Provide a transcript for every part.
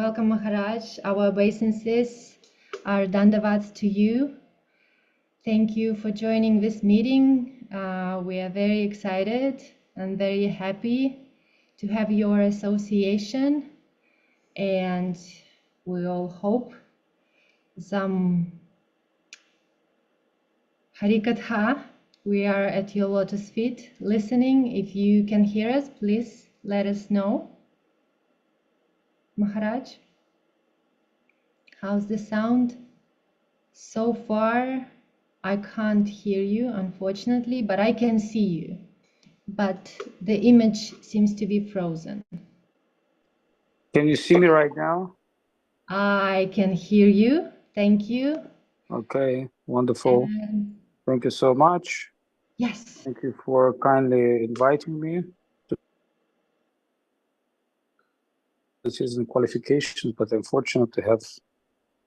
Welcome, Maharaj. Our obeisances are dandavats to you. Thank you for joining this meeting. We are very excited and very happy to have your association, and we all hope some Harikatha. We are at your lotus feet listening. If you can hear us, please let us know. Maharaj, how's the sound? So far, I can't hear you, unfortunately, but I can see you. But the image seems to be frozen. Can you see me right now? I can hear you. Thank you. Okay, wonderful. And Thank you so much. yes. Thank you for kindly inviting me. This isn't qualification, but I'm fortunate to have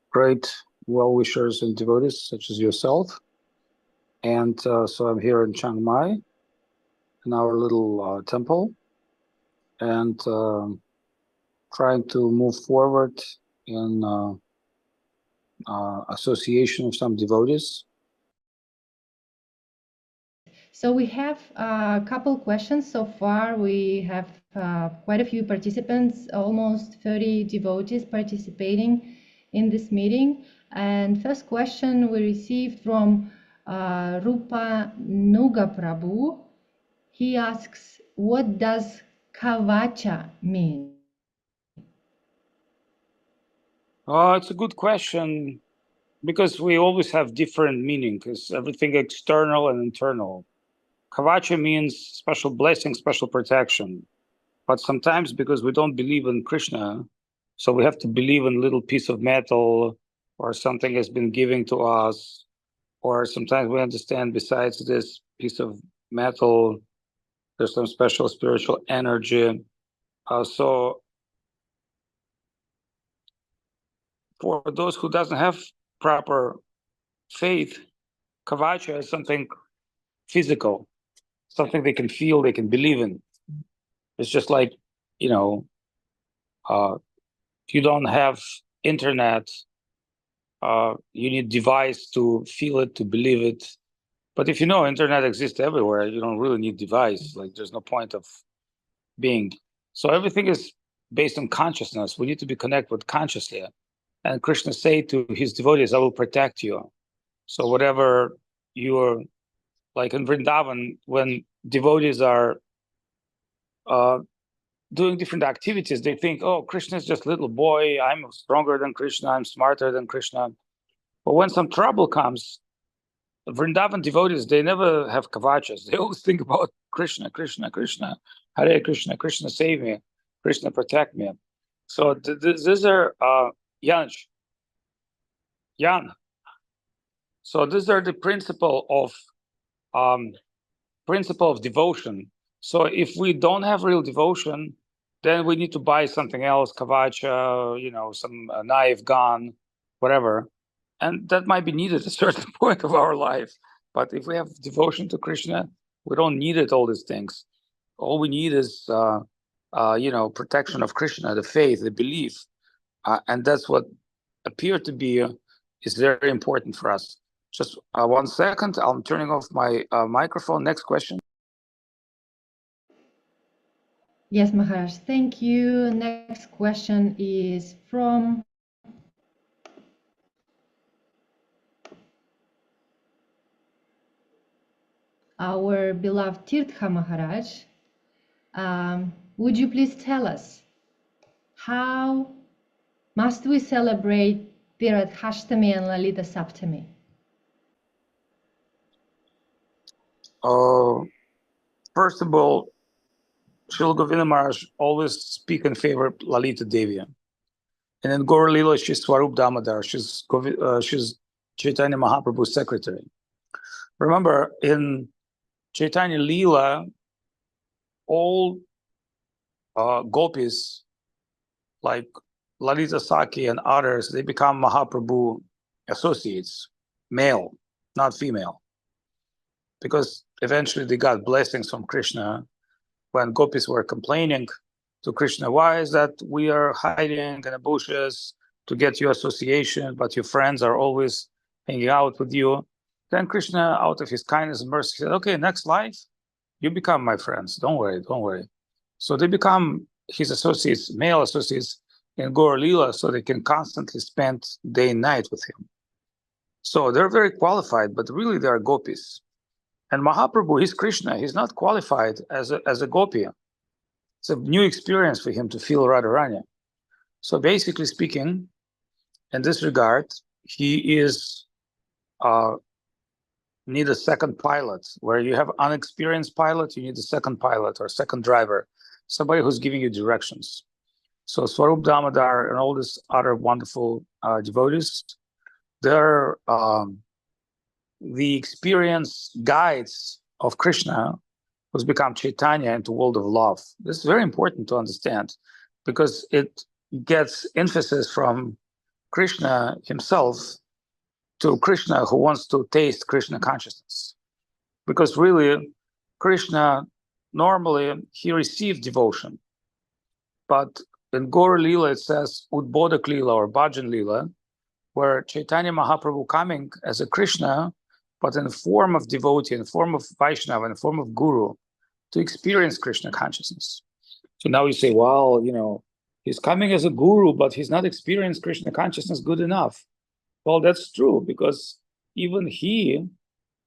great well-wishers and devotees such as yourself. And so I'm here in Chiang Mai, in our little temple, and trying to move forward in association of some devotees. So we have a couple questions so far. We have quite a few participants, almost 30 devotees participating in this meeting. And first question we received from Rupa Nuga Prabhu. He asks, what does kavaca mean? It's a good question, because we always have different meaning, because everything external and internal. Kavacha means special blessing, special protection. But sometimes because we don't believe in Krishna, so we have to believe in a little piece of metal or something has been given to us. Or sometimes we understand besides this piece of metal, there's some special spiritual energy. So for those who doesn't have proper faith, kavacha is something physical, something they can feel, they can believe in. It's just like, you know, if you don't have internet, you need device to feel it, to believe it. But if you know internet exists everywhere, you don't really need device. Like there's no point of being. So everything is based on consciousness. We need to be connected with consciously. And Krishna say to his devotees, I will protect you. So whatever you're, like in Vrindavan, when devotees are doing different activities, they think, oh, Krishna is just a little boy. I'm stronger than Krishna. I'm smarter than Krishna. But when some trouble comes, Vrindavan devotees, they never have kavachas. They always think about Krishna, Krishna, Krishna, Hare Krishna, Krishna save me, Krishna protect me. So these are Jan. So these are the principle of devotion. So if we don't have real devotion, then we need to buy something else, kavacha, you know, some knife, gun, whatever. And that might be needed at a certain point of our life. But if we have devotion to Krishna, we don't need it, all these things. All we need is, you know, protection of Krishna, the faith, the belief. And that's what appeared to be is very important for us. Just 1 second, I'm turning off my microphone. Next question. Yes, Maharaj, thank you. Next question is from our beloved Tirtha Maharaj. Would you please tell us, how must we celebrate Radharani and Lalita Saptami? First of all, Srila Govinda Maharaj always speak in favor of Lalita Devi. And in Gaur Lila, she's Swarup Damodar. She's Chaitanya Mahaprabhu's secretary. Remember, in Chaitanya Lila, all gopis, like Lalita Saki and others, they become Mahaprabhu associates, male, not female. Because eventually they got blessings from Krishna when gopis were complaining to Krishna. Why is that we are hiding in the bushes to get your association, but your friends are always hanging out with you? Then Krishna, out of his kindness and mercy, said, okay, next life, you become my friends. Don't worry, don't worry. So they become his associates, male associates in Gaur Lila, so they can constantly spend day and night with him. So they're very qualified, but really they are gopis. And Mahaprabhu, he's Krishna. He's not qualified as a gopi. It's a new experience for him to feel Radharani. So basically speaking, in this regard, he is need a second pilot. Where you have unexperienced pilot, you need a second pilot or second driver, somebody who's giving you directions. So Swarup Damodar and all these other wonderful devotees, they're the experienced guides of Krishna, who's become Chaitanya into world of love. This is very important to understand, because it gets emphasis from Krishna himself to Krishna who wants to taste Krishna consciousness. Because really, Krishna, normally, he received devotion. But in Gaur Lila, it says Udbodak Lila or Bhajan Lila, where Chaitanya Mahaprabhu coming as a Krishna, but in the form of devotee, in the form of Vaishnava, in the form of Guru, to experience Krishna consciousness. So now you say, well, you know, he's coming as a Guru, but he's not experienced Krishna consciousness good enough. Well, that's true, because even he,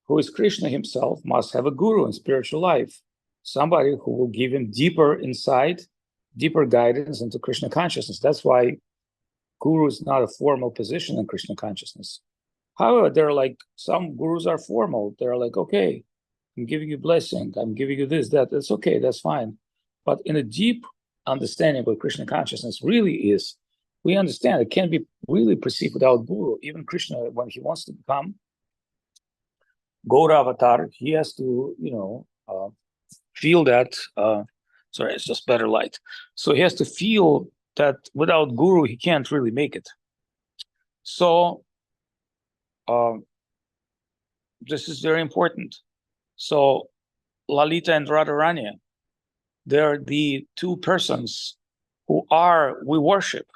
who is Krishna himself, must have a Guru in spiritual life, somebody who will give him deeper insight, deeper guidance into Krishna consciousness. That's why Guru is not a formal position in Krishna consciousness. However, they're like, some gurus are formal. They're like, okay, I'm giving you blessing, I'm giving you this, that. That's okay, that's fine. But in a deep understanding of what Krishna consciousness really is, we understand it can't be really perceived without Guru. Even Krishna, when he wants to become Gaura avatar, he has to, you know, feel that, sorry, it's just better light. So he has to feel that without Guru, he can't really make it. So this is very important. So Lalita and Radharani, they're the two persons who we worship.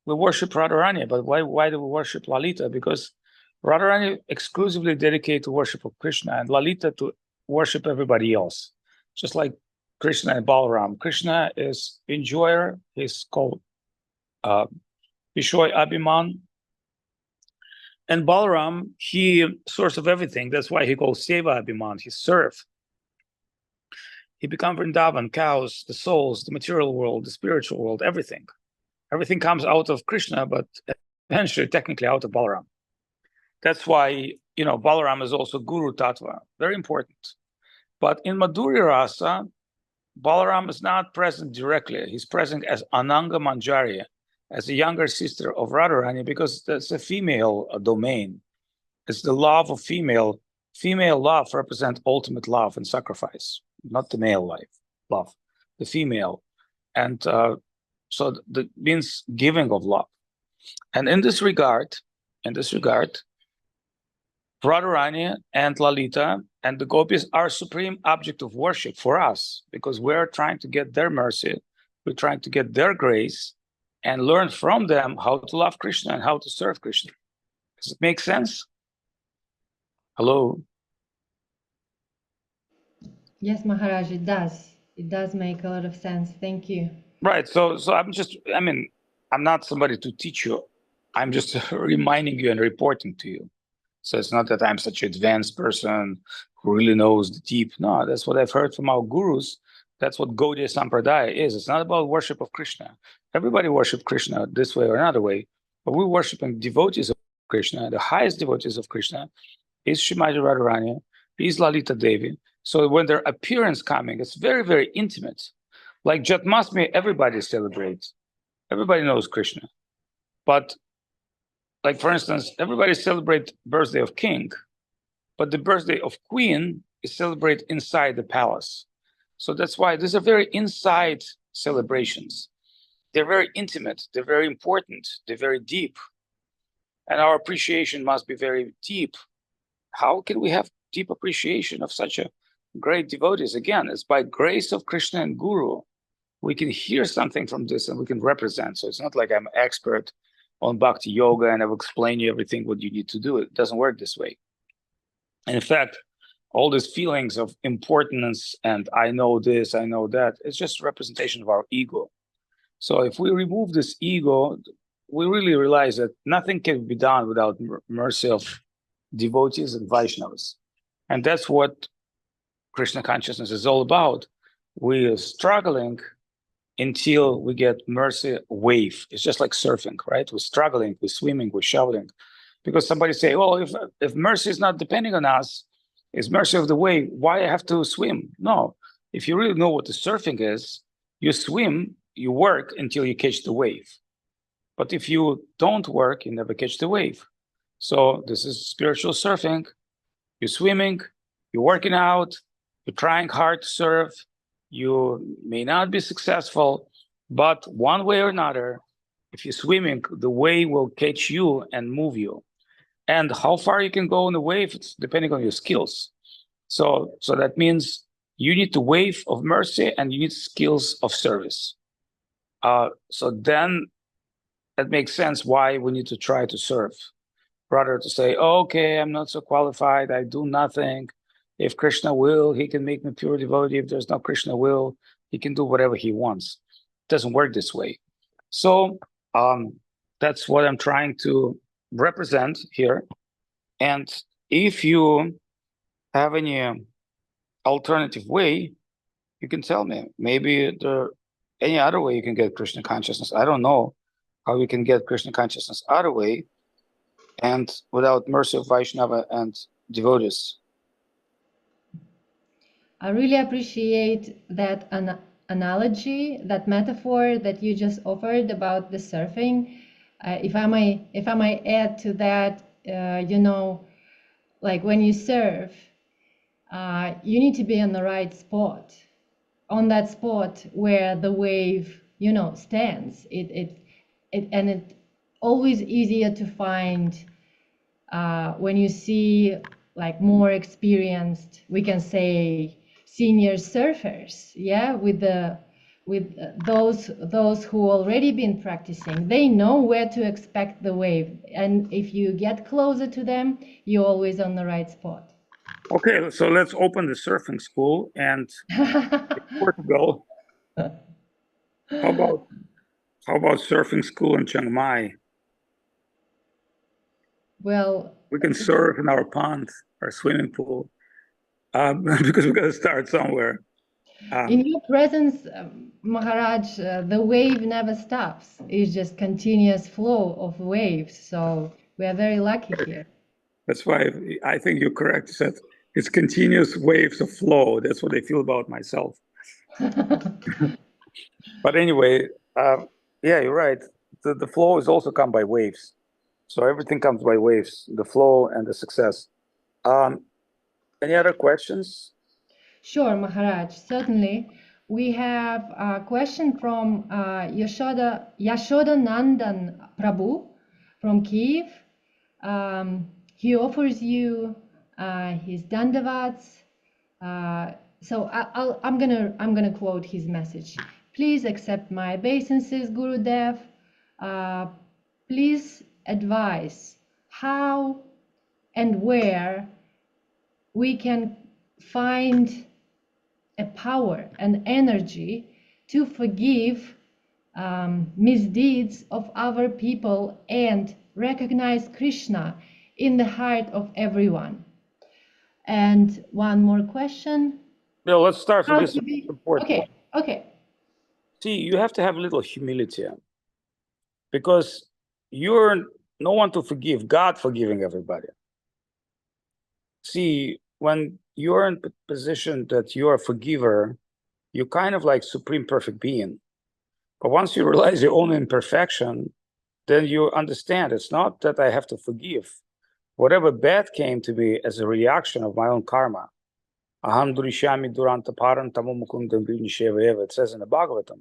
We worship Radharani, but why do we worship Lalita? Because Radharani exclusively dedicated to worship of Krishna, and Lalita to worship everybody else. Just like Krishna and Balaram. Krishna is enjoyer, he's called Vishoy Abhiman. And Balaram, he source of everything. That's why he calls Seva Abhiman, he serve. He become Vrindavan, cows, the souls, the material world, the spiritual world, everything. Everything comes out of Krishna, but eventually technically out of Balaram. That's why, you know, Balaram is also Guru Tattva, very important. But in Madhurya Rasa, Balaram is not present directly. He's present as Ananga Manjari, as a younger sister of Radharani, because that's a female domain. It's the love of female. Female love represents ultimate love and sacrifice, not the male love, the female. And so that means giving of love. And in this regard, Radharani and Lalita and the gopis are supreme object of worship for us, because we're trying to get their mercy, we're trying to get their grace, and learn from them how to love Krishna and how to serve Krishna. Does it make sense? Hello? Yes, Maharaj, it does. It does make a lot of sense. Thank you. Right. So I'm not somebody to teach you. I'm just reminding you and reporting to you. So it's not that I'm such an advanced person who really knows the deep. No, that's what I've heard from our gurus. That's what Gaudiya Sampradaya is. It's not about worship of Krishna. Everybody worships Krishna this way or another way, but we're worshiping devotees of Krishna. The highest devotees of Krishna is Srimati Radharani, is Lalita Devi. So when their appearance coming, it's very, very intimate. Like Jatmashtami, everybody celebrates. Everybody knows Krishna. But like, for instance, everybody celebrates birthday of king, but the birthday of queen is celebrated inside the palace. So that's why these are very inside celebrations. They're very intimate, they're very important, they're very deep. And our appreciation must be very deep. How can we have deep appreciation of such a great devotees? Again, it's by grace of Krishna and Guru. we can hear something from this and we can represent. So it's not like I'm expert on Bhakti Yoga and I will explain you everything what you need to do. It doesn't work this way. And in fact, all these feelings of importance and I know this, I know that, it's just representation of our ego. So if we remove this ego, we really realize that nothing can be done without mercy of devotees and Vaishnavas. And that's what Krishna consciousness is all about. We are struggling until we get mercy wave. It's just like surfing, right? We're struggling, we're swimming, we're shouting. Because somebody say, well, if mercy is not depending on us, it's mercy of the wave, why I have to swim? No, if you really know what the surfing is, you swim, you work until you catch the wave. But if you don't work, you never catch the wave. So this is spiritual surfing. You're swimming, you're working out, you're trying hard to serve. You may not be successful, but one way or another, if you're swimming, the wave will catch you and move you. And how far you can go in the wave, it's depending on your skills. So that means you need the wave of mercy and you need skills of service. So then it makes sense why we need to try to serve. Rather to say, oh, okay, I'm not so qualified, I do nothing. If Krishna will, he can make me pure devotee. If there's no Krishna will, he can do whatever he wants. It doesn't work this way. So that's what I'm trying to represent here. And if you have any alternative way, you can tell me. Maybe there any other way you can get Krishna consciousness. I don't know how you can get Krishna consciousness other way and without mercy of Vaishnava and devotees. I really appreciate that analogy, that metaphor that you just offered about the surfing. If I may add to that, like when you surf, you need to be on the right spot, on that spot where the wave, stands. And it's always easier to find when you see like more experienced, we can say, senior surfers, with those who already been practicing. They know where to expect the wave, and if you get closer to them, you're always on the right spot. Okay, so let's open the surfing school and Portugal. How about surfing school in Chiang Mai? Well, we can surf in our pond, our swimming pool, because we got to start somewhere. In your presence, Maharaj, the wave never stops. It's just continuous flow of waves. So we are very lucky here. That's why I think you're correct. You said it's continuous waves of flow. That's what I feel about myself. But anyway, yeah, you're right. The flow is also come by waves. So everything comes by waves, the flow and the success. Any other questions? Sure, Maharaj, certainly. We have a question from Yashoda Nandan Prabhu from Kiev. He offers you his dandavats. So I'm gonna quote his message. Please accept my obeisances, Gurudev. Please advise how and where we can find a power and energy to forgive misdeeds of other people and recognize Krishna in the heart of everyone. And one more question. Yeah, let's start with this important. Okay. See, you have to have a little humility because you're no one to forgive, God forgiving everybody. See, when you're in a position that you're a forgiver, you're kind of like supreme perfect being. But once you realize your own imperfection, then you understand it's not that I have to forgive. Whatever bad came to me as a reaction of my own karma. Aham durishami duranta param tamo mukundam eva. It says in the Bhagavatam.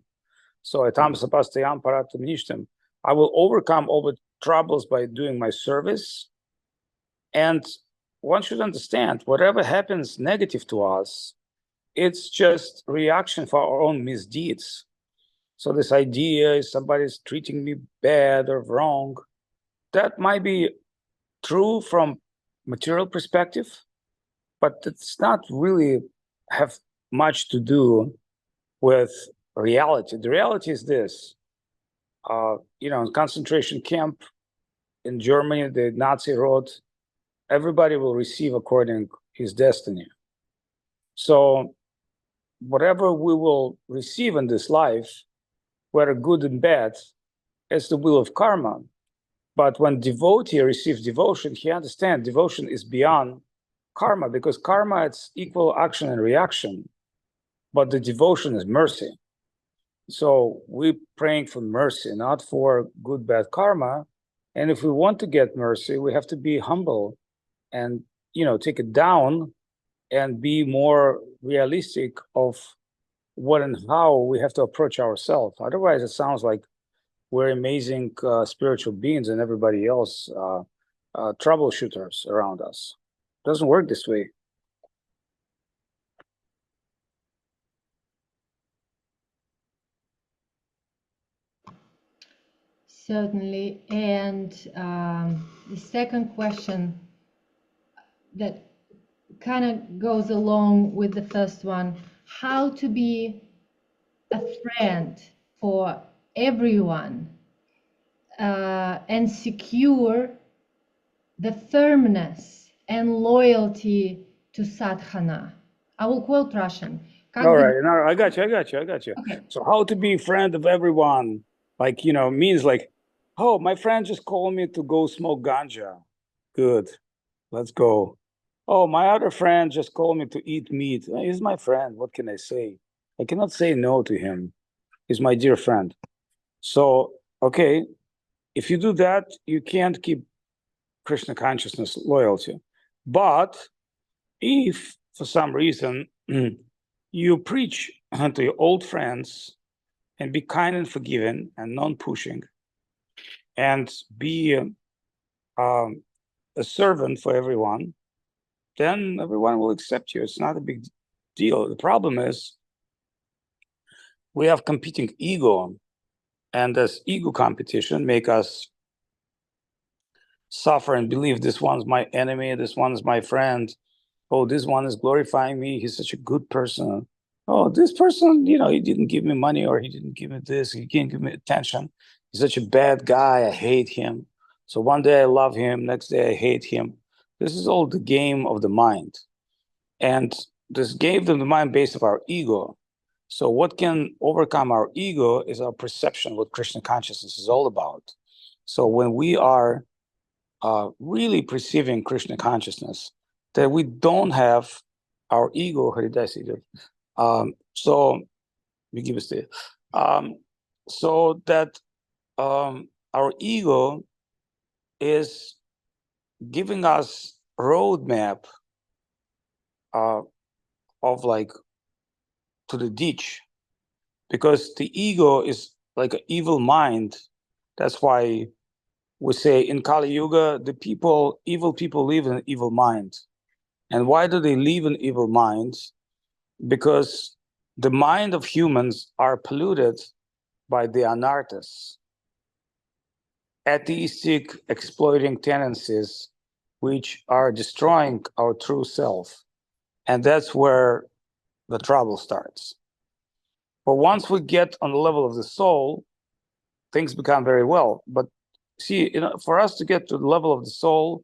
So etam sapastayam paratam nishtam. I will overcome all the troubles by doing my service. And one should understand, whatever happens negative to us, it's just reaction for our own misdeeds. So this idea is somebody's treating me bad or wrong. That might be true from material perspective, but it's not really have much to do with reality. The reality is this, in concentration camp in Germany, the Nazi wrote, everybody will receive according his destiny. So whatever we will receive in this life, whether good and bad, is the will of karma. But when devotee receives devotion, he understands devotion is beyond karma, because karma, it's equal action and reaction, but the devotion is mercy. So we're praying for mercy, not for good, bad karma. And if we want to get mercy, we have to be humble and, take it down and be more realistic of what and how we have to approach ourselves. Otherwise, it sounds like we're amazing spiritual beings and everybody else troubleshooters around us. It doesn't work this way. Certainly. And the second question that kind of goes along with the first one, how to be a friend for everyone and secure the firmness and loyalty to sadhana. I will quote Russian. All right, no, I got you. Okay. So how to be a friend of everyone, like, means like, oh, my friend just called me to go smoke ganja. Good, let's go. Oh, my other friend just called me to eat meat. He's my friend. What can I say? I cannot say no to him. He's my dear friend. So, okay, if you do that, you can't keep Krishna consciousness loyalty. But if for some reason you preach to your old friends and be kind and forgiving and non-pushing and be a servant for everyone, then everyone will accept you. It's not a big deal. The problem is we have competing ego, and this ego competition make us suffer and believe this one's my enemy, this one's my friend. Oh, this one is glorifying me. He's such a good person. Oh, this person, he didn't give me money, or he didn't give me this. He can't give me attention. He's such a bad guy. I hate him. So one day I love him. Next day I hate him. This is all the game of the mind. And this game of the mind based on our ego. So what can overcome our ego is our perception, what Krishna consciousness is all about. So when we are really perceiving Krishna consciousness, that we don't have our ego, so we give us the so that our ego is giving us a roadmap of like to the ditch, because the ego is like an evil mind. That's why we say in Kali Yuga, evil people live in an evil mind. And why do they live in evil minds? Because the mind of humans are polluted by the anarthas, atheistic, exploiting tendencies, which are destroying our true self. And that's where the trouble starts. But once we get on the level of the soul, things become very well. But see, for us to get to the level of the soul,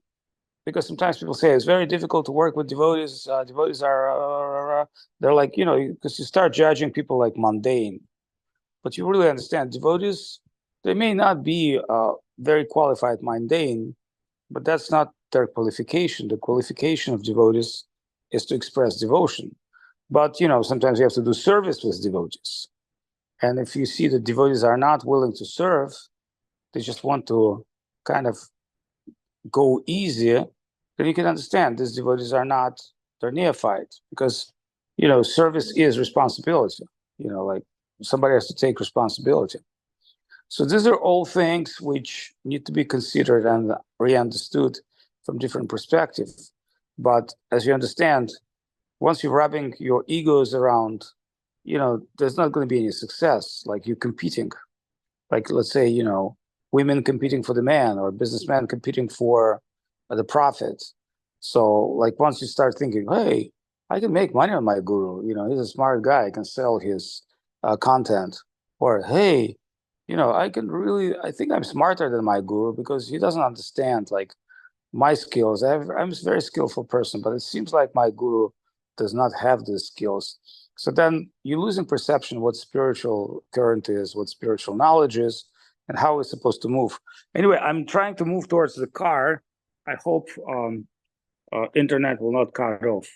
because sometimes people say it's very difficult to work with devotees. Devotees are, they're like, because you start judging people like mundane. But you really understand, devotees, they may not be very qualified mundane, but that's not their qualification. The qualification of devotees is to express devotion. But, sometimes you have to do service with devotees. And if you see that devotees are not willing to serve, they just want to kind of go easier, then you can understand these devotees are not, they're neophyte, because, service is responsibility, like somebody has to take responsibility. So these are all things which need to be considered and re-understood from different perspectives. But as you understand, once you're wrapping your egos around there's not going to be any success. Like you're competing, like let's say, women competing for the man or businessmen competing for the profit. So like once you start thinking, hey, I can make money on my guru, he's a smart guy, I can sell his content, or hey, I think I'm smarter than my guru because he doesn't understand like my skills. I'm a very skillful person, but it seems like my guru does not have the skills. So then you lose in perception what spiritual current is, what spiritual knowledge is, and how it's supposed to move. Anyway, I'm trying to move towards the car. I hope internet will not cut off.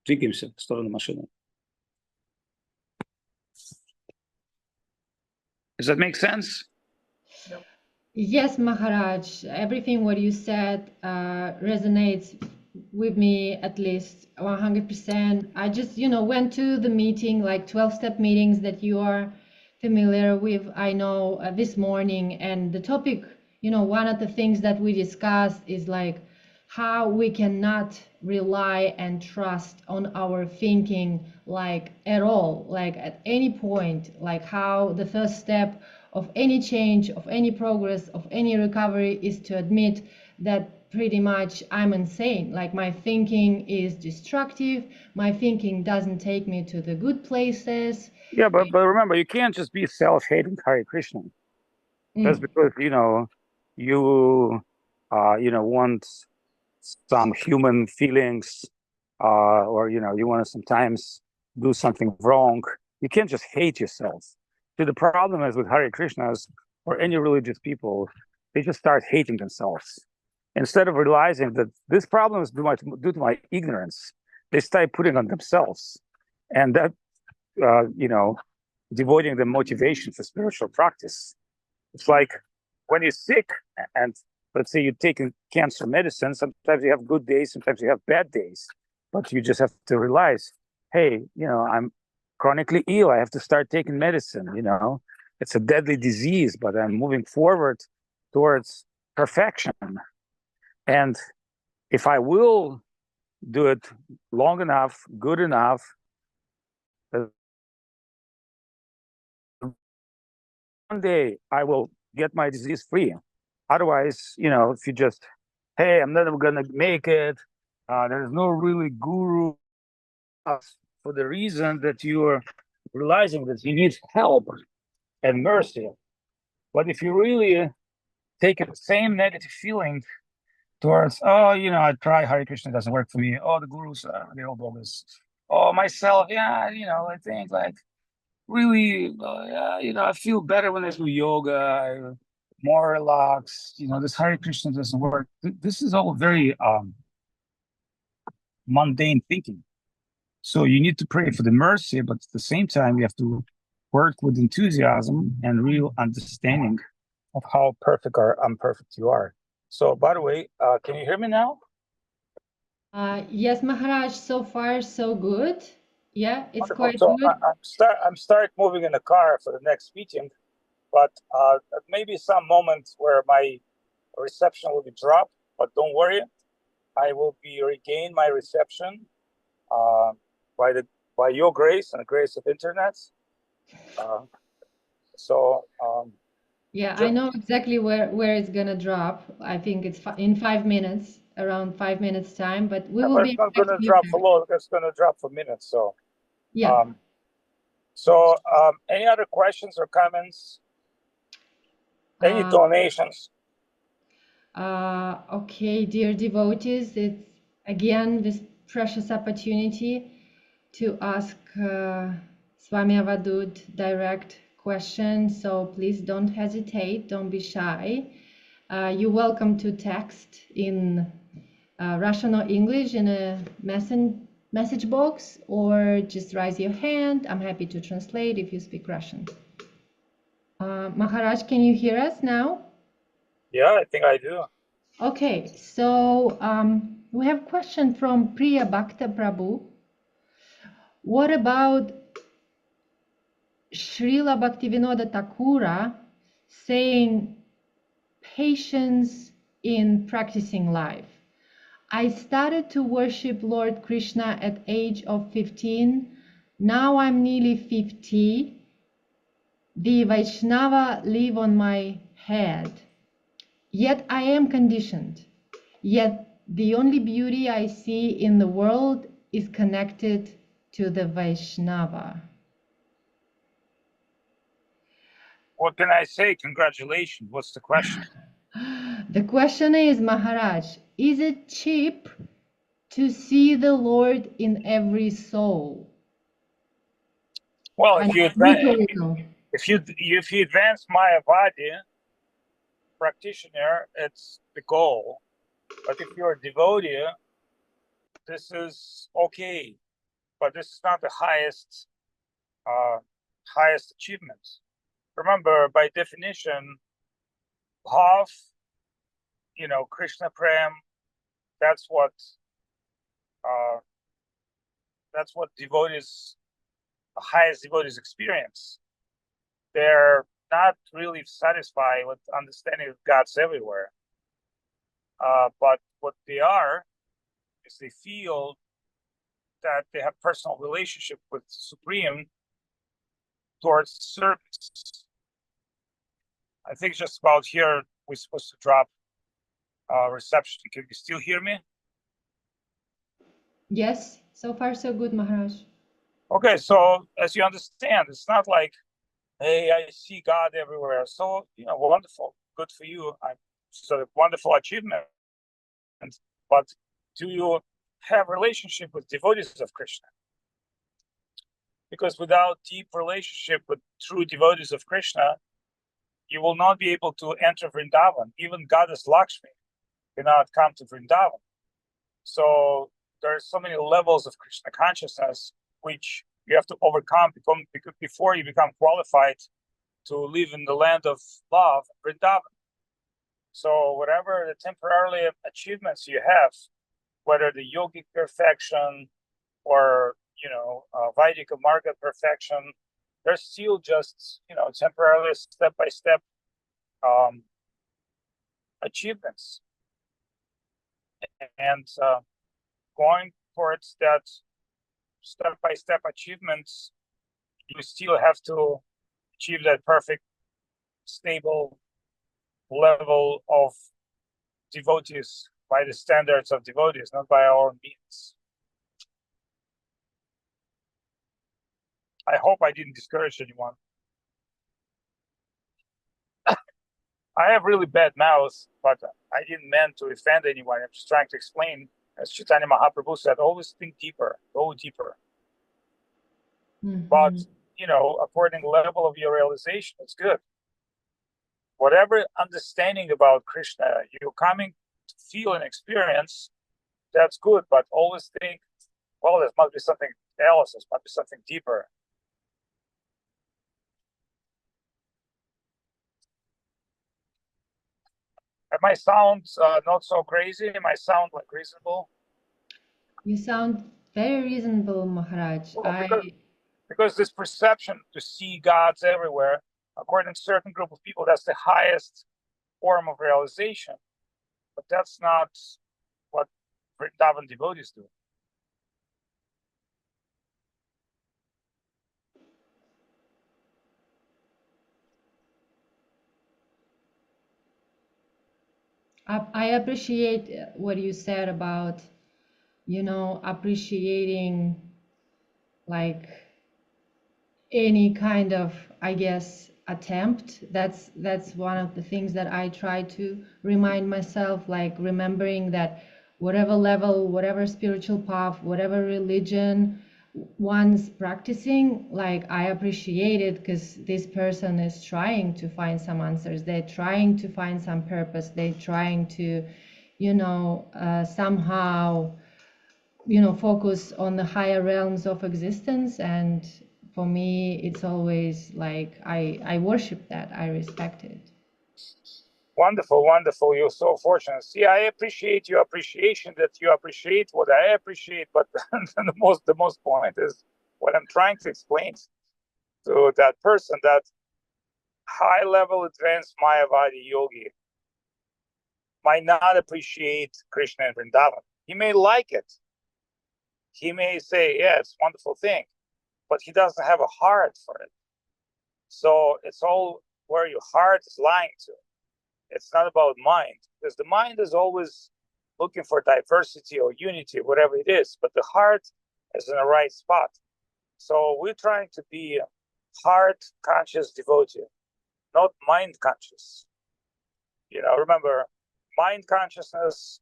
Двигаемся в сторону машины. Does that make sense? Yes, Maharaj, everything what you said resonates with me at least 100%. I just, went to the meeting, like 12-step meetings that you are familiar with, I know, this morning. And the topic, one of the things that we discussed is like how we cannot rely and trust on our thinking, like at all, like at any point, like how the first step of any change, of any progress, of any recovery is to admit that pretty much I'm insane. Like my thinking is destructive. My thinking doesn't take me to the good places. Yeah, but remember, you can't just be self-hating Hare Krishna. Just because, you want some human feelings, or, you want to sometimes do something wrong. You can't just hate yourself. See, the problem is with Hare Krishnas or any religious people, they just start hating themselves. Instead of realizing that this problem is due to my ignorance, they start putting on themselves. And that, devoiding the motivation for spiritual practice. It's like when you're sick and let's say you're taking cancer medicine, sometimes you have good days, sometimes you have bad days, but you just have to realize, hey, I'm chronically ill. I have to start taking medicine, it's a deadly disease, but I'm moving forward towards perfection. And if I will do it long enough, good enough, one day I will get my disease free. Otherwise, if you just, hey, I'm never gonna make it, there's no really guru, for the reason that you're realizing that you need help and mercy. But if you really take the same negative feeling towards, I try Hare Krishna, doesn't work for me. Oh, the gurus, they're all bogus. Oh, myself, yeah, I think like really, I feel better when I do yoga. I'm more relaxed. This Hare Krishna doesn't work. This is all very mundane thinking. So you need to pray for the mercy, but at the same time, you have to work with enthusiasm and real understanding of how perfect or imperfect you are. So, by the way, can you hear me now? Yes, Maharaj, so far so good. Yeah, it's Wonderful. quite So good. I'm start moving in the car for the next meeting, but maybe some moments where my reception will be dropped, but don't worry, I will be regain my reception by your grace and the grace of internet. Yeah, I know exactly where it's gonna drop. I think it's in 5 minutes, around 5 minutes time, but we will be it's not gonna drop for long, it's gonna drop for minutes. So yeah. Any other questions or comments? Any donations? Okay, dear devotees, it's again this precious opportunity to ask Swami Avadhut direct questions. So please don't hesitate, don't be shy. You're welcome to text in Russian or English in a message box, or just raise your hand. I'm happy to translate if you speak Russian. Maharaj, can you hear us now? Yeah, I think I do. Okay, so we have a question from Priya Bhakta Prabhu. What about Srila Bhaktivinoda Thakura saying patience in practicing life? I started to worship Lord Krishna at age of 15. Now I'm nearly 50. The Vaishnava live on my head. Yet I am conditioned. Yet the only beauty I see in the world is connected to the Vaishnava. What can I say? Congratulations. What's the question? The question is, Maharaj, is it cheap to see the Lord in every soul? Well, And rhetorical. if you advance Mayavadi practitioner, it's the goal. But if you're a devotee, this is okay. But this is not the highest achievement. Remember, by definition, bhav, Krishna prem, that's what devotees, the highest devotees experience. They're not really satisfied with understanding of God's everywhere. But what they are is they feel that they have personal relationship with the Supreme towards service. I think just about here we're supposed to drop reception. Can you still hear me? Yes, so far so good, Maharaj. Okay, so as you understand, it's not like, hey, I see God everywhere. So, wonderful, good for you. It's a wonderful achievement. But do you have relationship with devotees of Krishna? Because without deep relationship with true devotees of Krishna, you will not be able to enter Vrindavan. Even Goddess Lakshmi cannot come to Vrindavan. So there are so many levels of Krishna consciousness which you have to overcome before you become qualified to live in the land of love, Vrindavan. So whatever the temporary achievements you have, whether the yogic perfection or Vaidika marga perfection, they're still just temporarily step-by-step achievements, and going towards that step-by-step achievements, you still have to achieve that perfect, stable level of devotees by the standards of devotees, not by our means. I hope I didn't discourage anyone. I have really bad mouth, but I didn't mean to offend anyone. I'm just trying to explain, as Chaitanya Mahaprabhu said, always think deeper, go deeper. Mm-hmm. But, according to the level of your realization, it's good. Whatever understanding about Krishna you're coming to feel and experience, that's good. But always think, well, there must be something else. There must be something deeper. It might sound not so crazy. It might sound like reasonable. You sound very reasonable, Maharaj. Well, because this perception to see gods everywhere, according to a certain group of people, that's the highest form of realization. But that's not what Vrindavan devotees do. I appreciate what you said about, appreciating like any kind of, I guess, attempt. That's one of the things that I try to remind myself, like remembering that whatever level, whatever spiritual path, whatever religion one's practicing, like I appreciate it because this person is trying to find some answers. They're trying to find some purpose. They're trying to, somehow, focus on the higher realms of existence. And for me, it's always like I worship that. I respect it. Wonderful, wonderful. You're so fortunate. See, I appreciate your appreciation that you appreciate what I appreciate. But the most point is what I'm trying to explain to that person, that high level advanced Mayavadi yogi might not appreciate Krishna and Vrindavan. He may like it. He may say, yeah, it's a wonderful thing. but he doesn't have a heart for it. So it's all where your heart is lying to. It's not about mind, because the mind is always looking for diversity or unity, whatever it is, but the heart is in the right spot. So we're trying to be heart conscious devotee, not mind conscious. You know, remember, mind consciousness,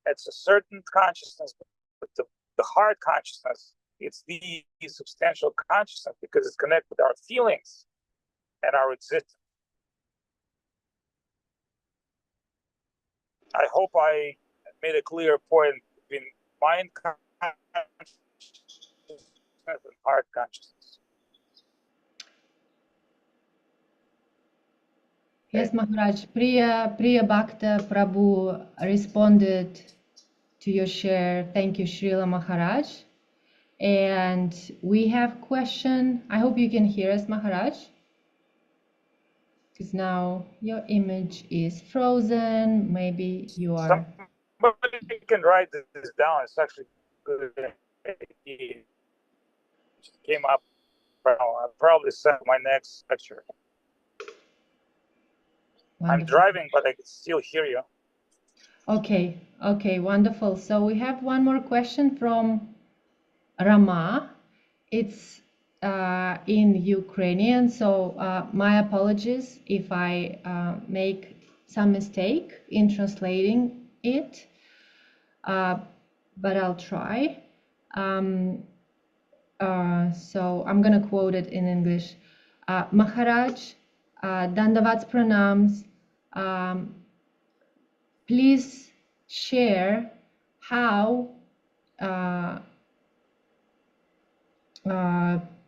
it's a certain consciousness, but the heart consciousness, it's the substantial consciousness, because it's connected with our feelings and our existence. I hope I made a clear point between mind consciousness and heart consciousness. Yes, Maharaj. Priya Bhakta Prabhu responded to your share. Thank you, Srila Maharaj. And we have question. I hope you can hear us, Maharaj. Because now your image is frozen. Maybe you are. Somebody can write this down. It's actually good. It just came up. I'll probably send my next lecture. Wonderful. I'm driving, but I can still hear you. Okay, wonderful. So we have one more question from Rama. It's in Ukrainian, so my apologies if I make some mistake in translating it, but I'll try. So I'm gonna quote it in English. Maharaj, Dandavat pranams. Please share how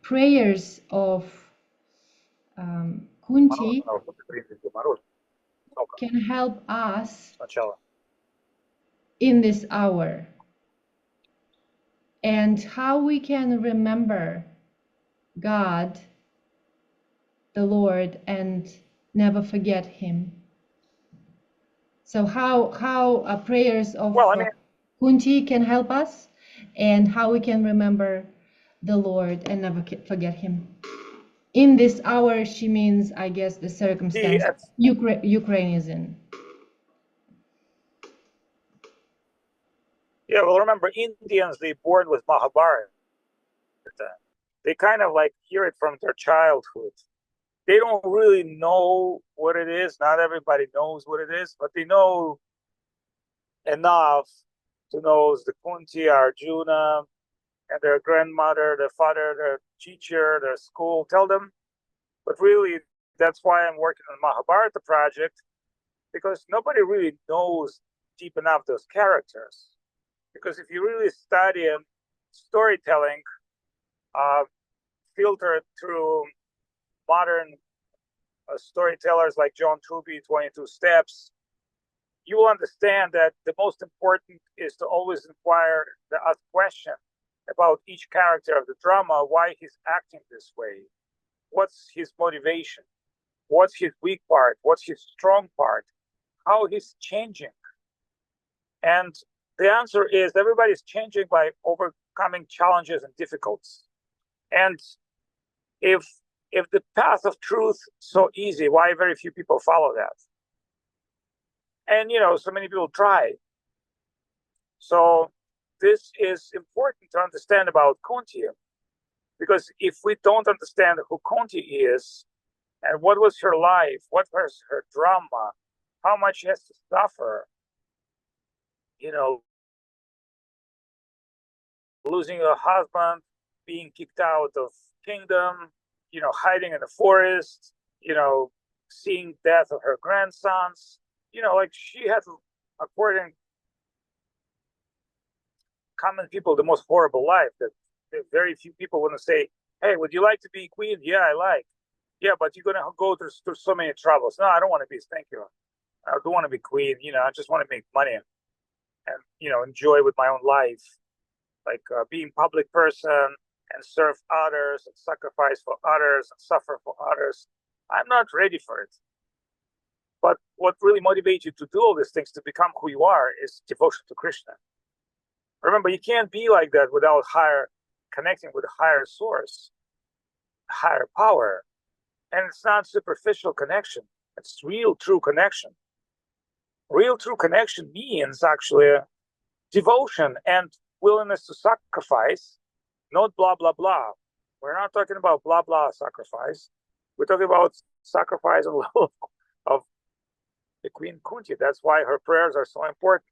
prayers of Kunti can help us in this hour, and how we can remember God, the Lord, and never forget Him. So how prayers of Kunti can help us, and how we can remember the Lord and never forget Him. In this hour, she means, I guess, the circumstance Ukraine is in. Yeah, well, remember, Indians, they born with Mahabharata. They kind of like hear it from their childhood. They don't really know what it is. Not everybody knows what it is, but they know enough to know the Kunti, Arjuna, and their grandmother, their father, their teacher, their school tell them. But really, that's why I'm working on the Mahabharata project, because nobody really knows deep enough those characters. Because if you really study storytelling, filtered through modern storytellers like John Truby, 22 Steps, you will understand that the most important is to always inquire, ask question about each character of the drama, why he's acting this way, what's his motivation, what's his weak part, what's his strong part, how he's changing. And the answer is everybody's changing by overcoming challenges and difficulties. And if the path of truth is so easy, why very few people follow that? And so many people try. So this is important to understand about Kunti, because if we don't understand who Kunti is and what was her life, what was her drama, how much she has to suffer, losing a husband, being kicked out of kingdom, hiding in the forest, seeing death of her grandsons, like she had, according common people, the most horrible life. That very few people want to say, hey, would you like to be queen? Yeah, I like. Yeah, but you're gonna go through so many troubles. No, I don't want to be. Thank you. I don't want to be queen. I just want to make money and enjoy with my own life, like being public person and serve others and sacrifice for others and suffer for others. I'm not ready for it. But what really motivates you to do all these things, to become who you are, is devotion to Krishna. Remember, you can't be like that without higher connecting with a higher source, higher power. And it's not superficial connection. It's real, true connection. Real, true connection means actually devotion and willingness to sacrifice, not blah, blah, blah. We're not talking about blah, blah sacrifice. We're talking about sacrifice on the level of the Queen Kunti. That's why her prayers are so important.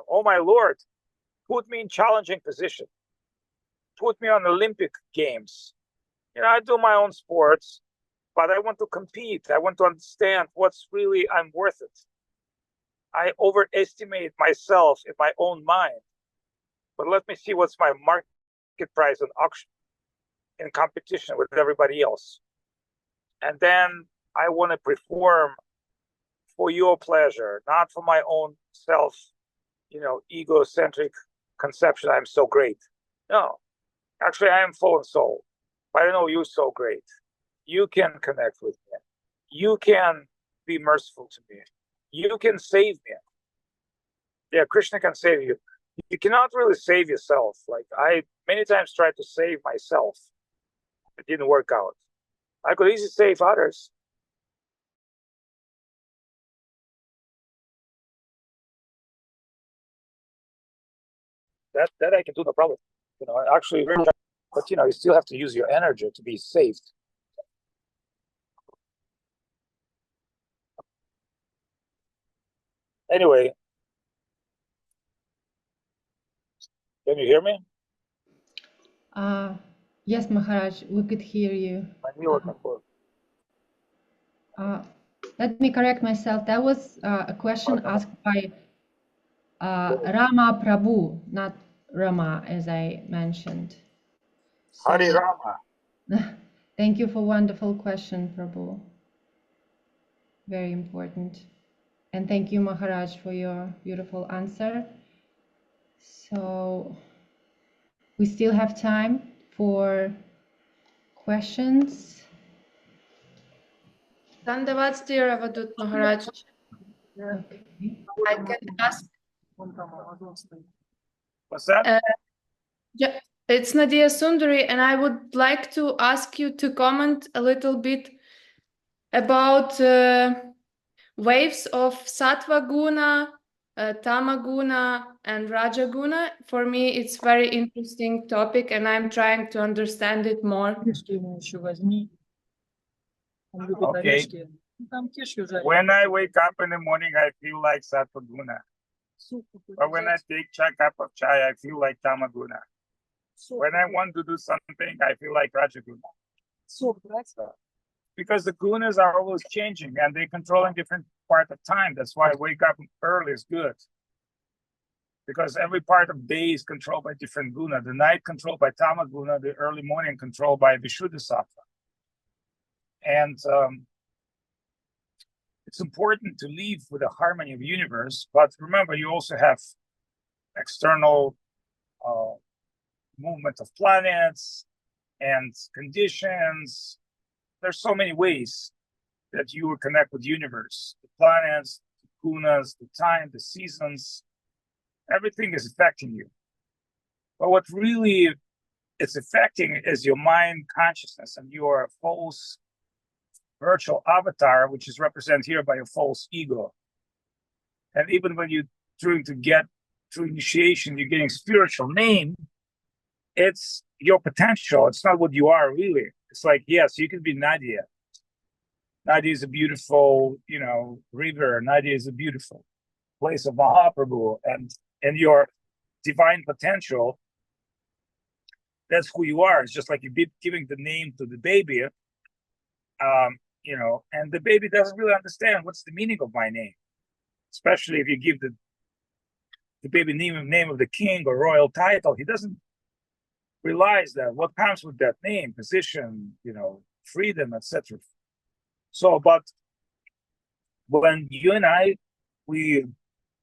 Oh my Lord, put me in challenging position. Put me on Olympic Games. You know, I do my own sports, but I want to compete. I want to understand what's really I'm worth it. I overestimate myself in my own mind. But let me see what's my market price on auction in competition with everybody else. And then I want to perform for your pleasure, not for my own self, you know, egocentric conception. I'm so great. No, actually, I am fallen soul. But I know you're so great. You can connect with me. You can be merciful to me. You can save me. Yeah, Krishna can save you. You cannot really save yourself. Like I many times tried to save myself. It didn't work out. I could easily save others. That I can do, no problem. You know, actually, but you know, you still have to use your energy to be saved. Anyway, can you hear me? Yes, Maharaj, we could hear you. Let me correct myself. That was a question asked by Rama Prabhu, not Rama, as I mentioned. So, Hari Rama. Thank you for wonderful question, Prabhu. Very important. And thank you, Maharaj, for your beautiful answer. So we still have time for questions. Dandavats, dear Avadhut Maharaj. Okay. I can ask. What's that? Yeah, it's Nadia Sundari, and I would like to ask you to comment a little bit about waves of Sattva Guna, Tamaguna, and Rajaguna. For me, it's very interesting topic, and I'm trying to understand it more. Okay. When I wake up in the morning, I feel like Sattva Guna. But when I take a cup of chai, I feel like Tamaguna. When I want to do something, I feel like Rajaguna. Because the gunas are always changing and they control in different part of time. That's why wake up early is good. Because every part of day is controlled by different guna. The night controlled by Tamaguna, the early morning controlled by Vishuddha Sattva. And it's important to live with the harmony of the universe, but remember, you also have external movement of planets and conditions. There's so many ways that you will connect with the universe. The planets, the gunas, the time, the seasons, everything is affecting you. But what really it's affecting is your mind consciousness, and you are a false virtual avatar, which is represented here by a false ego. And even when you're trying to get through initiation, you're getting spiritual name, it's your potential. It's not what you are really. It's like, yes, you can be Nadia. Nadia is a beautiful, you know, river. Nadia is a beautiful place of Mahaprabhu, and your divine potential, that's who you are. It's just like you're giving the name to the baby, you know, and the baby doesn't really understand what's the meaning of my name, especially if you give the baby name of the king or royal title. He doesn't realize that what comes with that name, position, you know, freedom, etc. So, but when you and I, we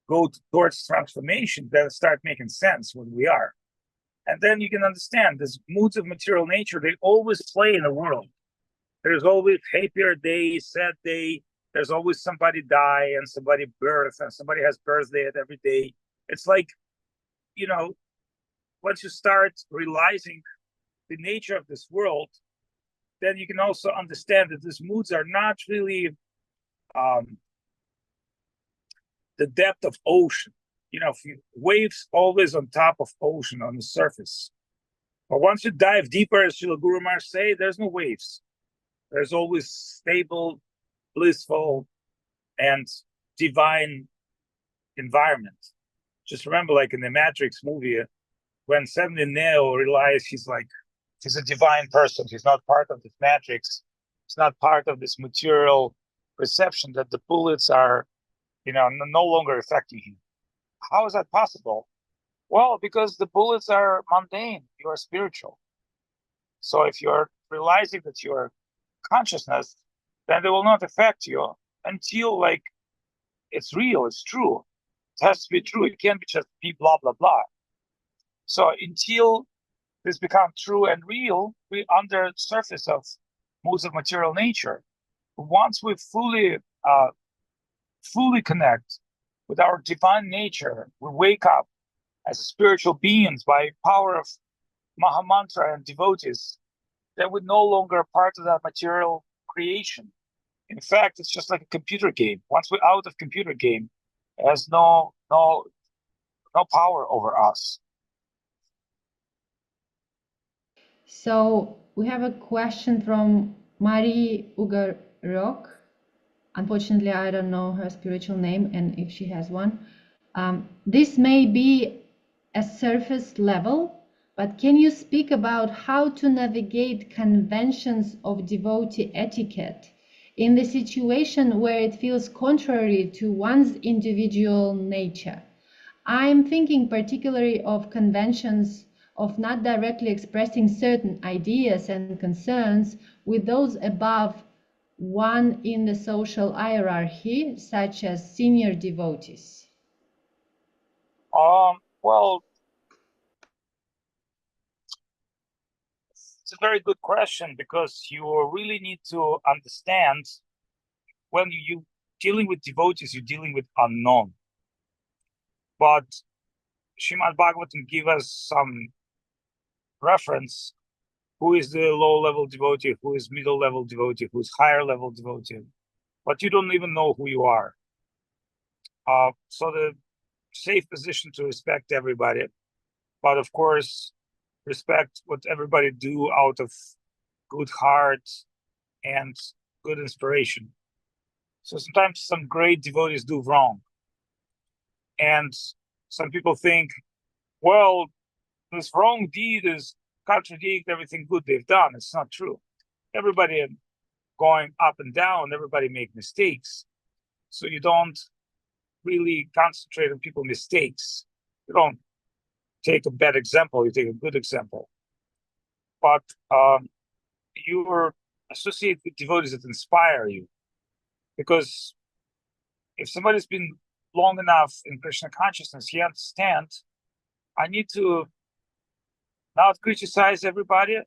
go towards transformation, then start making sense what we are. And then you can understand these moods of material nature, they always play in the world. There's always happier day, sad day, There's always somebody die and somebody birth and somebody has birthday at every day. It's like, you know, once you start realizing the nature of this world, then you can also understand that these moods are not really the depth of ocean. You know, waves always on top of ocean, on the surface. But once you dive deeper, as Srila Guru Maharaj say, there's no waves. There's always stable, blissful, and divine environment. Just remember, like in the Matrix movie, when suddenly Neo realized he's a divine person. He's not part of this Matrix. He's not part of this material perception that the bullets are, no longer affecting him. How is that possible? Well, because the bullets are mundane. You are spiritual. So if you're realizing that you're consciousness, then they will not affect you until it's real, it's true. It has to be true. It can't be just be blah, blah, blah. So until this becomes true and real, we're under the surface of moods of material nature. Once we fully connect with our divine nature, we wake up as spiritual beings by power of Mahamantra and devotees, then we're no longer part of that material creation. In fact, it's just like a computer game. Once we're out of computer game, it has no power over us. So we have a question from Marie Ugarok. Unfortunately, I don't know her spiritual name and if she has one. This may be a surface level, but can you speak about how to navigate conventions of devotee etiquette in the situation where it feels contrary to one's individual nature? I'm thinking particularly of conventions of not directly expressing certain ideas and concerns with those above one in the social hierarchy, such as senior devotees. Well, it's a very good question, because you really need to understand when you dealing with devotees, you're dealing with unknown. But Srimad Bhagavatam give us some reference. Who is the low-level devotee? Who is middle-level devotee? Who is higher-level devotee? But you don't even know who you are. So the safe position to respect everybody, but of course, respect what everybody do out of good heart and good inspiration. So sometimes some great devotees do wrong. And some people think, well, this wrong deed is contradict everything good they've done. It's not true. Everybody going up and down, everybody make mistakes. So you don't really concentrate on people's mistakes. You don't take a bad example, you take a good example. But you associate with devotees that inspire you. Because if somebody's been long enough in Krishna consciousness, he understands, I need to not criticize everybody.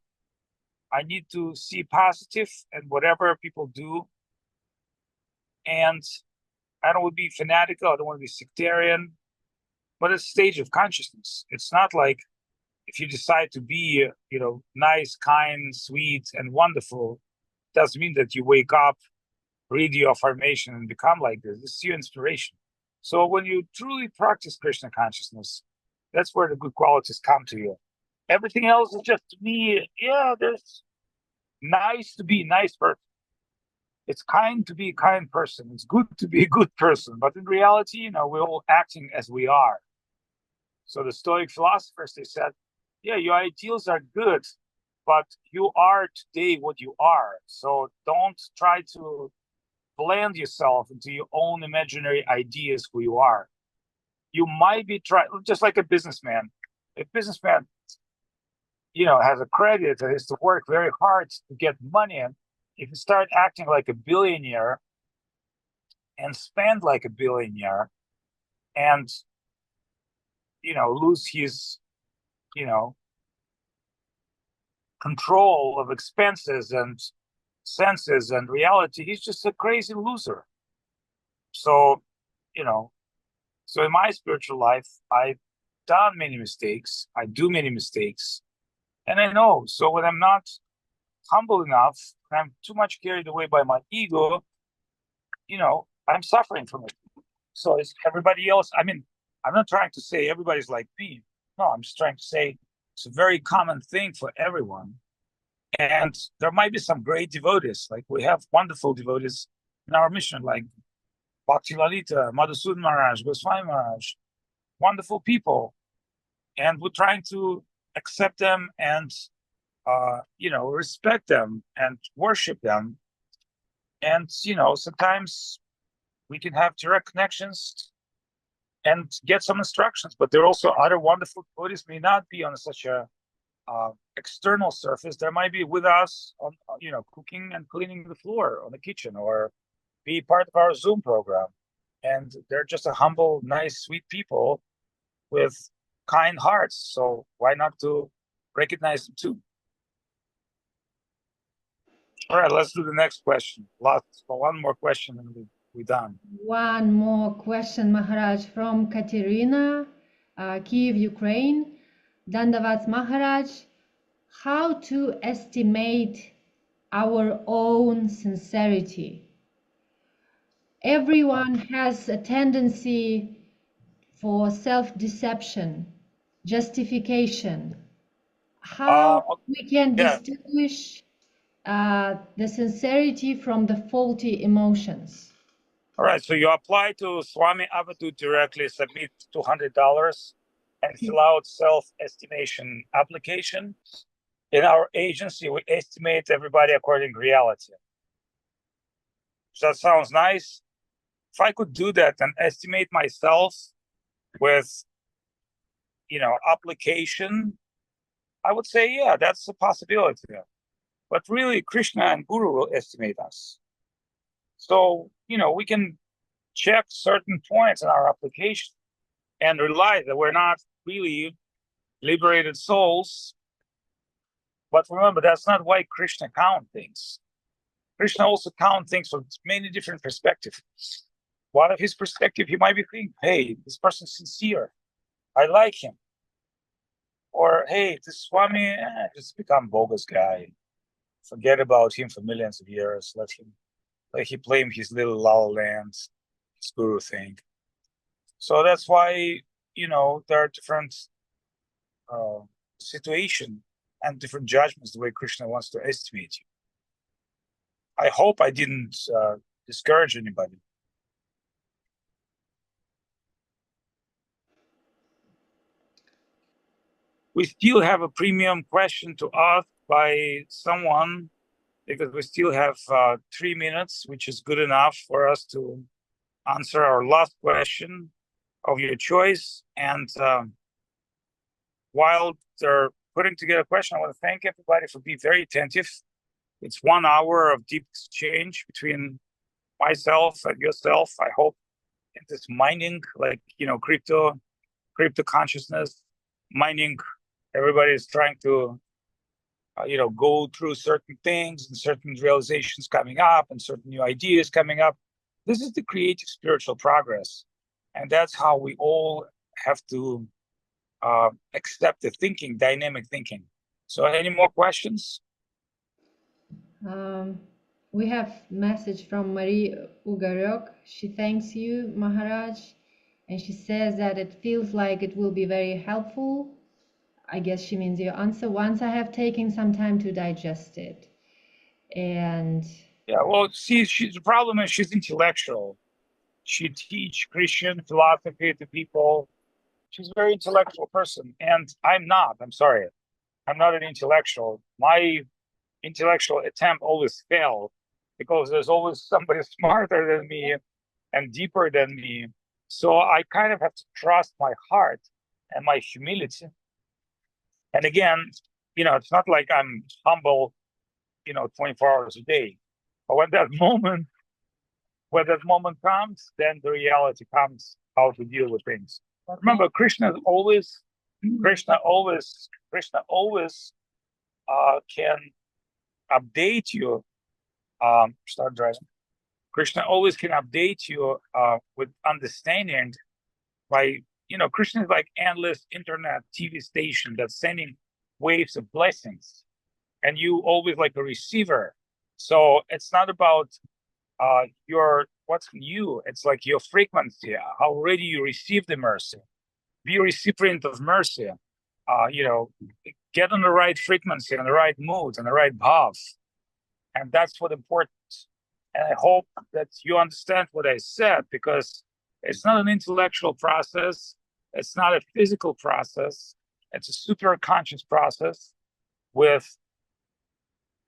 I need to see positive in whatever people do. And I don't want to be fanatical. I don't want to be sectarian. But it's a stage of consciousness. It's not like if you decide to be, nice, kind, sweet, and wonderful, doesn't mean that you wake up, read your affirmation, and become like this. This is your inspiration. So when you truly practice Krishna consciousness, that's where the good qualities come to you. Everything else is just to be, there's nice to be a nice person. It's kind to be a kind person. It's good to be a good person. But in reality, we're all acting as we are. So the Stoic philosophers, they said, your ideals are good, but you are today what you are. So don't try to blend yourself into your own imaginary ideas who you are. You might be just like a businessman. A businessman, has a credit and has to work very hard to get money. If you start acting like a billionaire and spend like a billionaire and, lose his, control of expenses and senses and reality, he's just a crazy loser. So, you know, so in my spiritual life, I've done many mistakes. I do many mistakes. And I know. So when I'm not humble enough, and I'm too much carried away by my ego, I'm suffering from it. So is everybody else. I mean, I'm not trying to say everybody's like me. No, I'm just trying to say it's a very common thing for everyone. And there might be some great devotees. Like we have wonderful devotees in our mission, like Bhakti Lalita, Madhusud Maharaj, Goswami Maharaj, wonderful people. And we're trying to accept them and, respect them and worship them. And, sometimes we can have direct connections and get some instructions, but there are also other wonderful devotees may not be on such a external surface. They might be with us on, cooking and cleaning the floor on the kitchen, or be part of our Zoom program. And they're just a humble, nice, sweet people with kind hearts. So why not to recognize them too? All right, let's do the next question. One more question and we're done. One more question, Maharaj, from Katerina, Kiev, Ukraine. Dandavat Maharaj, how to estimate our own sincerity? Everyone has a tendency for self-deception, justification. How we can distinguish the sincerity from the faulty emotions? All right, so you apply to Swami Avadhut directly, submit $200 and fill out self-estimation application. In our agency, we estimate everybody according to reality. So that sounds nice. If I could do that and estimate myself with, application, I would say, yeah, that's a possibility. But really, Krishna and Guru will estimate us. So, we can check certain points in our application and realize that we're not really liberated souls. But remember, that's not why Krishna counts things. Krishna also counts things from many different perspectives. One of his perspective, he might be thinking, hey, this person's sincere. I like him. Or, hey, this Swami, just become bogus guy. Forget about him for millions of years. Let him play his little La La Land, his guru thing. So that's why, there are different situations and different judgments the way Krishna wants to estimate you. I hope I didn't discourage anybody. We still have a premium question to ask by someone, because we still have 3 minutes, which is good enough for us to answer our last question of your choice. And while they're putting together a question, I want to thank everybody for being very attentive. It's 1 hour of deep exchange between myself and yourself. I hope in this mining, like, crypto consciousness, mining, everybody is trying to, go through certain things and certain realizations coming up and certain new ideas coming up. This is the creative spiritual progress. And that's how we all have to accept the thinking, dynamic thinking. So any more questions? We have message from Marie Ugarok. She thanks you, Maharaj, and she says that it feels like it will be very helpful. I guess she means your answer once I have taken some time to digest it. And yeah, well, see, the problem is she's intellectual. She teaches Christian philosophy to people. She's a very intellectual person, and I'm not. I'm sorry. I'm not an intellectual. My intellectual attempt always fails because there's always somebody smarter than me and deeper than me. So I kind of have to trust my heart and my humility. And again, it's not like I'm humble, 24 hours a day. But when that moment comes, then the reality comes how to deal with things. Remember, Krishna always can update you. Start driving. Krishna always can update you with understanding by, Krishna is like endless internet TV station that's sending waves of blessings, and you always like a receiver. So it's not about what's in you. It's like your frequency, how ready you receive the mercy. Be a recipient of mercy. Get on the right frequency, on the right mood, on the right bhav. And that's what important. And I hope that you understand what I said, because it's not an intellectual process. It's not a physical process. It's a super conscious process with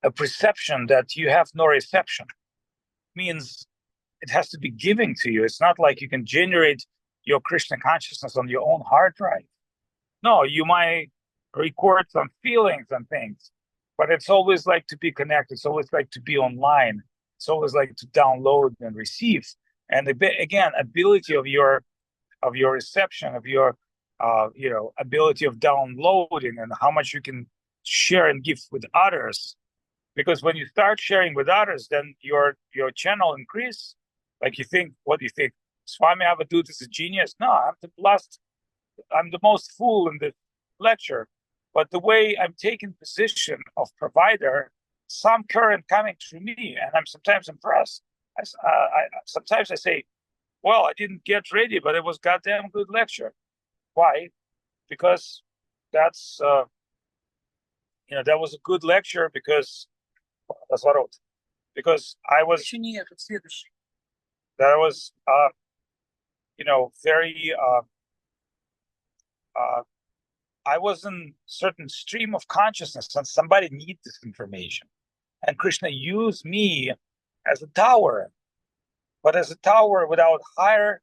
a perception that you have no reception. Means it has to be given to you. It's not like you can generate your Krishna consciousness on your own hard drive. No, you might record some feelings and things, but it's always like to be connected. It's always like to be online. It's always like to download and receive. And again, ability of your reception, of your ability of downloading, and how much you can share and give with others. Because when you start sharing with others, then your channel increase. Like what do you think? Swami Avadhut is a genius? No, I'm the most fool in this lecture. But the way I'm taking position of provider, some current coming through me, and I'm sometimes impressed. Sometimes I say, well, I didn't get ready, but it was goddamn good lecture. Why? Because that's that was a good lecture because I was very I was in certain stream of consciousness, and somebody needs this information. And Krishna used me as a tower, but as a tower without higher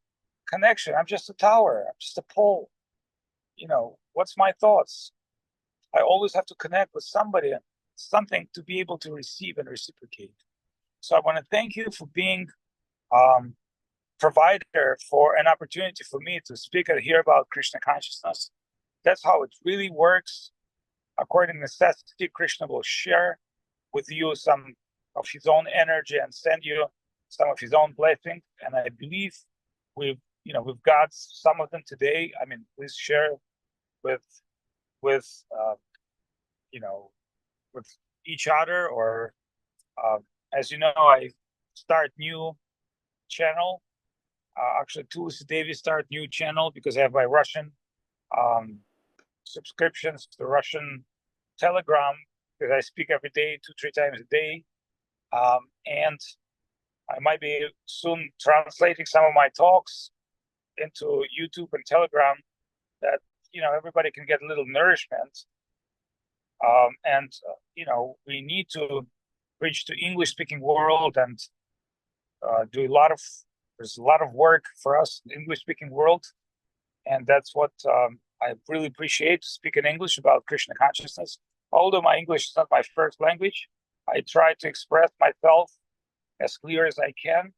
connection. I'm just a tower. I'm just a pole. What's my thoughts? I always have to connect with somebody, something to be able to receive and reciprocate. So I want to thank you for being provider for an opportunity for me to speak and hear about Krishna consciousness. That's how it really works. According to necessity, Krishna will share with you some of his own energy and send you some of his own blessings. And I believe we've got some of them today. I mean, please share with each other, or as you know, I start new channel. Actually, Tulsi Devi start new channel because I have my Russian subscriptions to the Russian Telegram, because I speak every day, 2-3 times a day. And I might be soon translating some of my talks into YouTube and Telegram, that everybody can get a little nourishment. We need to reach the English-speaking world and there's a lot of work for us in the English-speaking world. And that's what I really appreciate, to speak in English about Krishna consciousness. Although my English is not my first language, I try to express myself as clear as I can,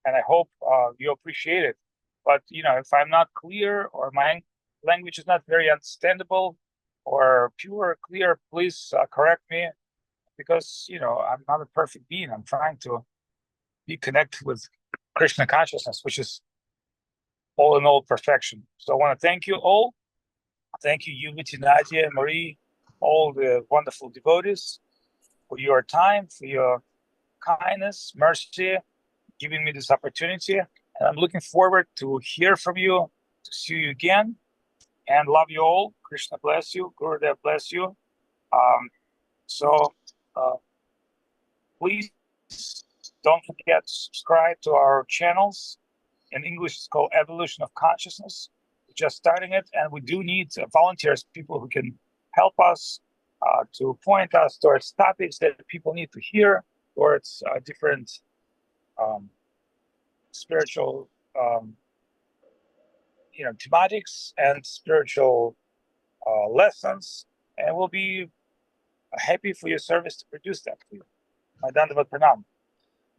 and I hope you appreciate it. But if I'm not clear, or my language is not very understandable or pure, clear, please correct me, because I'm not a perfect being. I'm trying to be connected with Krishna consciousness, which is all in all perfection. So I want to thank you all. Thank you, Yuvati, Nadia, Marie, all the wonderful devotees, for your time, for your kindness, mercy, giving me this opportunity. And I'm looking forward to hear from you, to see you again, and love you all. Krishna bless you. Gurudev bless you. Please don't forget to subscribe to our channels. In English, it's called Evolution of Consciousness. We're just starting it, and we do need volunteers, people who can help us to point us towards topics that people need to hear, towards different spiritual thematics and spiritual lessons, and we'll be happy for your service to produce that for you. Dandavat Pranam.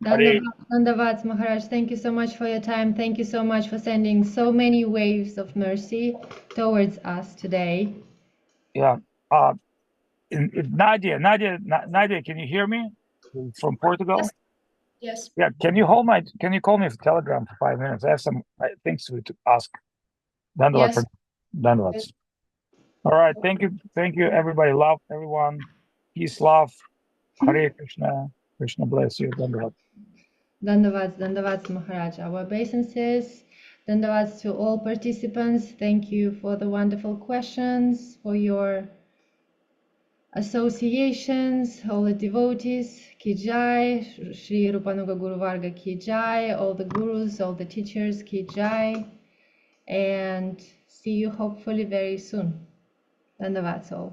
Dandavat Maharaj, thank you so much for your time. Thank you so much for sending so many waves of mercy towards us today. Yeah. Nadia, can you hear me from Portugal? Yes. Yeah, can you call me for Telegram for 5 minutes? I have some things to ask. Yes. Dandavats. All right, thank you, everybody. Love everyone. Peace, love. Hare Krishna. Krishna bless you. Dandavats. Dandavats Maharaj, our obeisances. Dandavats to all participants. Thank you for the wonderful questions, for your associations, all the devotees, Ki Jai, Sri Rupanuga Guru Varga Ki Jai, all the gurus, all the teachers, Ki Jai, and see you hopefully very soon. Dandavats all.